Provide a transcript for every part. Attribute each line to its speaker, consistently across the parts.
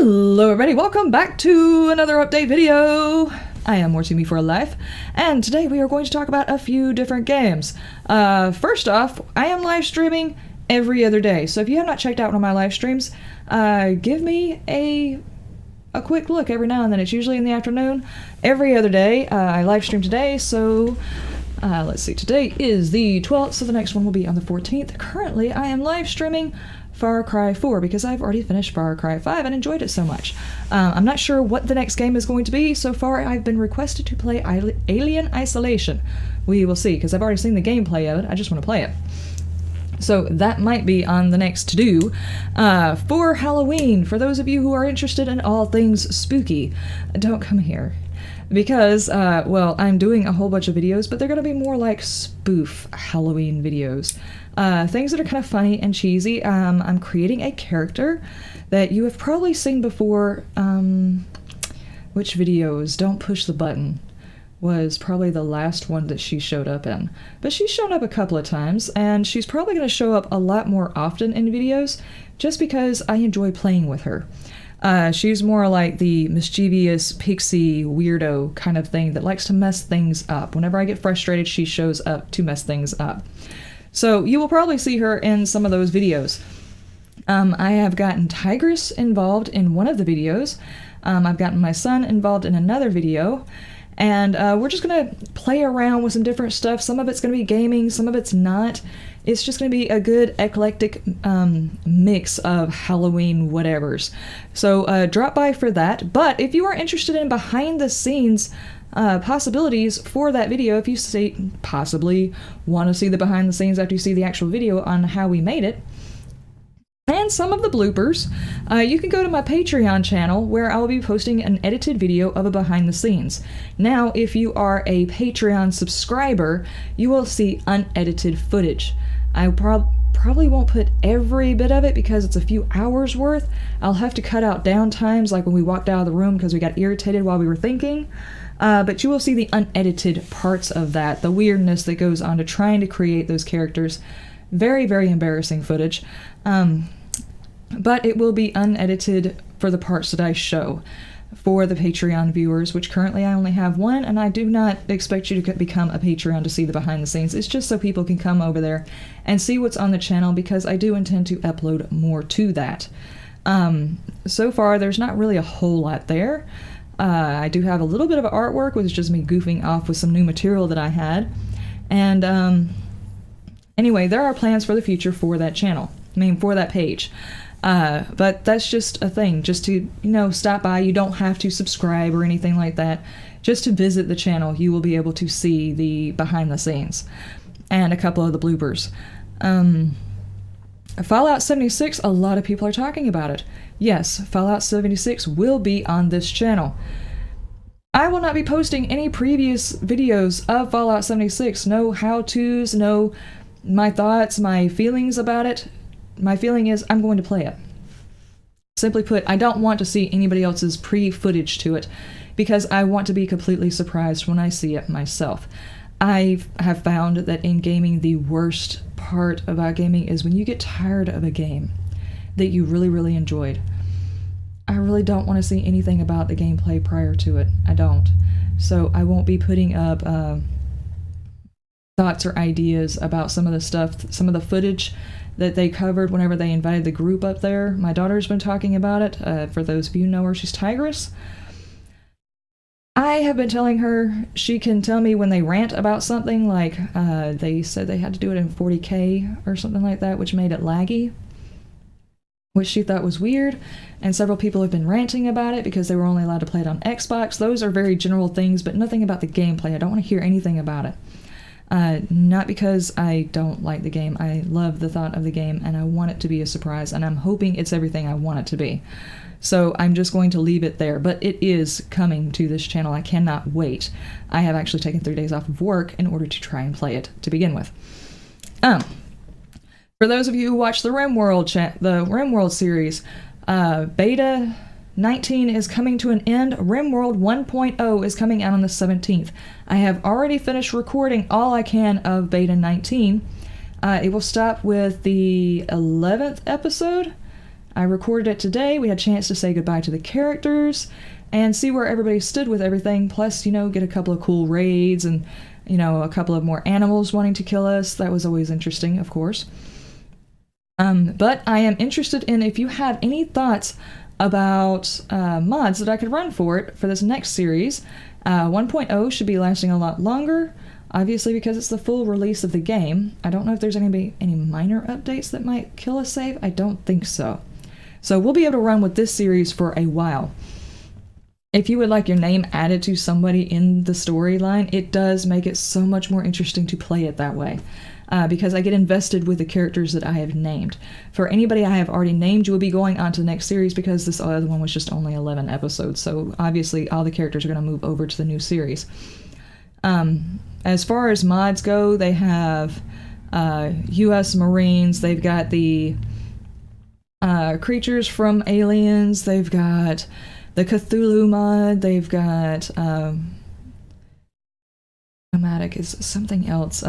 Speaker 1: Hello everybody, welcome back to another update video. I am Mortimi for Life, and today we are going to talk about a few different games. First off, I am live streaming every other day, so if you have not checked out one of my live streams, give me a quick look every now and then. It's usually in the afternoon. Every other day, I live stream today, so let's see, today is the 12th, so the next one will be on the 14th. Currently, I am live streaming Far Cry 4 because I've already finished Far Cry 5 and enjoyed it so much. I'm not sure what the next game is going to be. So far, I've been requested to play Alien Isolation. We will see, because I've already seen the gameplay of it. I just want to play it. So that might be on the next to-do. For Halloween, for those of you who are interested in all things spooky, don't come here. Because, well, I'm doing a whole bunch of videos, but they're going to be more like spoof Halloween videos. Things that are kind of funny and cheesy. I'm creating a character that you have probably seen before. Which videos? Don't Push the Button was probably the last one that she showed up in. But she's shown up a couple of times, and she's probably going to show up a lot more often in videos, just because I enjoy playing with her. She's more like the mischievous pixie weirdo kind of thing that likes to mess things up. Whenever I get frustrated, she shows up to mess things up. So you will probably see her in some of those videos. I have gotten Tigress involved in one of the videos. I've gotten my son involved in another video. And we're just going to play around with some different stuff. Some of it's going to be gaming, some of it's not. It's just going to be a good eclectic mix of Halloween whatevers. So drop by for that. But if you are interested in behind the scenes possibilities for that video, if you possibly want to see the behind the scenes after you see the actual video on how we made it, and some of the bloopers, you can go to my Patreon channel where I will be posting an edited video of a behind the scenes. Now, if you are a Patreon subscriber, you will see unedited footage. I probably won't put every bit of it because it's a few hours worth. I'll have to cut out down times, like when we walked out of the room because we got irritated while we were thinking. But you will see the unedited parts of that, the weirdness that goes on to trying to create those characters. Very, very embarrassing footage. But it will be unedited for the parts that I show for the Patreon viewers, which currently I only have one, and I do not expect you to become a Patreon to see the behind the scenes. It's just so people can come over there and see what's on the channel, because I do intend to upload more to that. So far, there's not really a whole lot there. I do have a little bit of artwork, which is just me goofing off with some new material that I had. And anyway, there are plans for the future for that channel. For that page. But that's just a thing, just to, stop by. You don't have to subscribe or anything like that. Just to visit the channel, you will be able to see the behind the scenes and a couple of the bloopers. Fallout 76, a lot of people are talking about it. Yes, Fallout 76 will be on this channel. I will not be posting any previous videos of Fallout 76. No how-tos, no my thoughts, my feelings about it. My feeling is I'm going to play it. Simply put, I don't want to see anybody else's pre-footage to it because I want to be completely surprised when I see it myself. I have found that in gaming, the worst part about gaming is when you get tired of a game that you really, really enjoyed. I really don't want to see anything about the gameplay prior to it. I don't. So I won't be putting up thoughts or ideas about some of the stuff, some of the footage that they covered whenever they invited the group up there. My daughter's been talking about it. For those of you who know her, she's Tigress. I have been telling her she can tell me when they rant about something, like they said they had to do it in 40K or something like that, which made it laggy, which she thought was weird. And several people have been ranting about it because they were only allowed to play it on Xbox. Those are very general things, but nothing about the gameplay. I don't want to hear anything about it. Not because I don't like the game. I love the thought of the game, and I want it to be a surprise, and I'm hoping it's everything I want it to be. So I'm just going to leave it there, but it is coming to this channel. I cannot wait. I have actually taken 3 days off of work in order to try and play it to begin with. For those of you who watch the RimWorld series, Beta 19 is coming to an end. RimWorld 1.0 is coming out on the 17th. I have already finished recording all I can of Beta 19. It will stop with the 11th episode. I recorded it today. We had a chance to say goodbye to the characters and see where everybody stood with everything, plus, you know, get a couple of cool raids and, you know, a couple of more animals wanting to kill us. That was always interesting, of course. But I am interested in if you have any thoughts about mods that I could run for it for this next series. 1.0 should be lasting a lot longer, obviously because it's the full release of the game. I don't know if there's going to be any minor updates that might kill a save. I don't think so. So we'll be able to run with this series for a while. If you would like your name added to somebody in the storyline, it does make it so much more interesting to play it that way. Because I get invested with the characters that I have named. For anybody I have already named, you will be going on to the next series because this other one was just only 11 episodes. So obviously all the characters are going to move over to the new series. As far as mods go, they have U.S. Marines. They've got the creatures from Aliens. They've got the Cthulhu mod. They've got Nomadic is something else.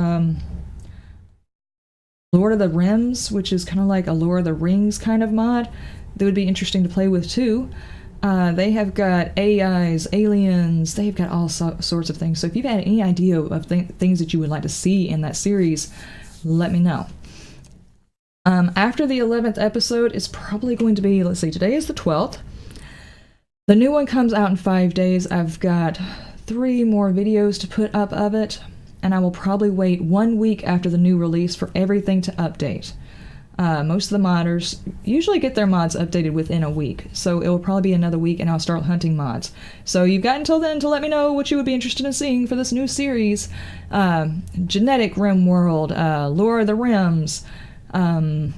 Speaker 1: Lord of the Rims, which is kind of like a Lord of the Rings kind of mod that would be interesting to play with too. They have got AIs, aliens, they've got all sorts of things. So if you've had any idea of things that you would like to see in that series, let me know. After the 11th episode, it's probably going to be, let's see, today is the 12th. The new one comes out in 5 days. I've got 3 more videos to put up of it. And I will probably wait 1 week after the new release for everything to update. Most of the modders usually get their mods updated within a week, so it will probably be another week and I'll start hunting mods. So you've got until then to let me know what you would be interested in seeing for this new series. Genetic RimWorld, Lore of the Rims. There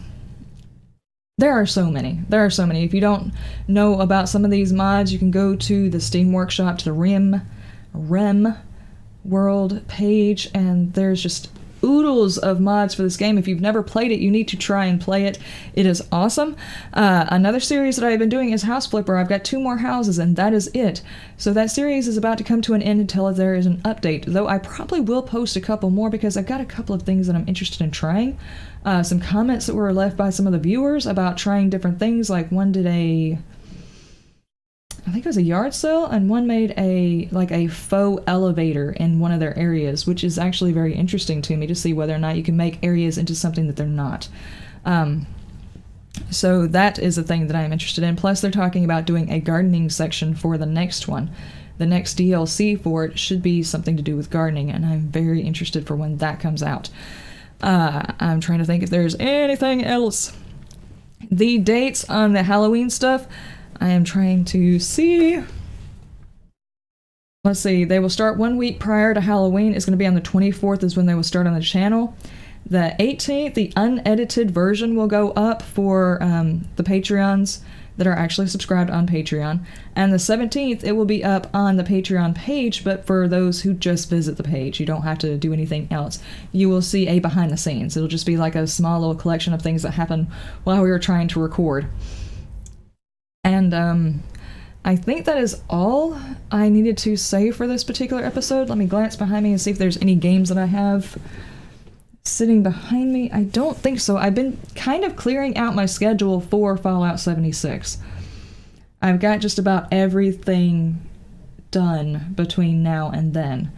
Speaker 1: are so many. There are so many. If you don't know about some of these mods, you can go to the Steam Workshop, to the RimWorld page, and there's just oodles of mods for this game. If you've never played it, you need to try and play it. It is awesome. Another series that I've been doing is House Flipper. I've got 2 more houses, and that is it. So that series is about to come to an end until there is an update, though I probably will post a couple more because I've got a couple of things that I'm interested in trying. Some comments that were left by some of the viewers about trying different things, like one did I think it was a yard sale, and one made a faux elevator in one of their areas, which is actually very interesting to me to see whether or not you can make areas into something that they're not. So that is a thing that I'm interested in. Plus, they're talking about doing a gardening section for the next one. The next DLC for it should be something to do with gardening, and I'm very interested for when that comes out. I'm trying to think if there's anything else. The dates on the Halloween stuff, I am trying to see. Let's see, they will start 1 week prior to Halloween. It's going to be on the 24th is when they will start on the channel. The 18th, the unedited version will go up for the Patreons that are actually subscribed on Patreon. And the 17th, it will be up on the Patreon page, but for those who just visit the page, you don't have to do anything else. You will see a behind the scenes. It'll just be like a small little collection of things that happened while we were trying to record. And I think that is all I needed to say for this particular episode. Let me glance behind me and see if there's any games that I have sitting behind me. I don't think so. I've been kind of clearing out my schedule for Fallout 76. I've got just about everything done between now and then.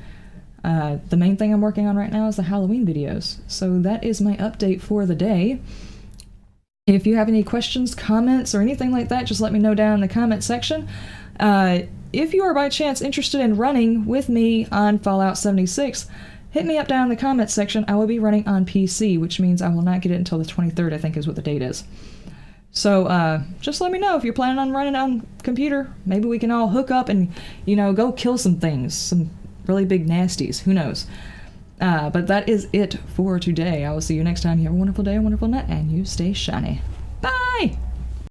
Speaker 1: The main thing I'm working on right now is the Halloween videos. So that is my update for the day. If you have any questions, comments, or anything like that, just let me know down in the comment section. If you are by chance interested in running with me on Fallout 76, hit me up down in the comments section. I will be running on PC, which means I will not get it until the 23rd, I think is what the date is. So just let me know if you're planning on running on computer. Maybe we can all hook up and, you know, go kill some things, some really big nasties. Who knows? But that is it for today. I will see you next time. You have a wonderful day, a wonderful night, and you stay shiny.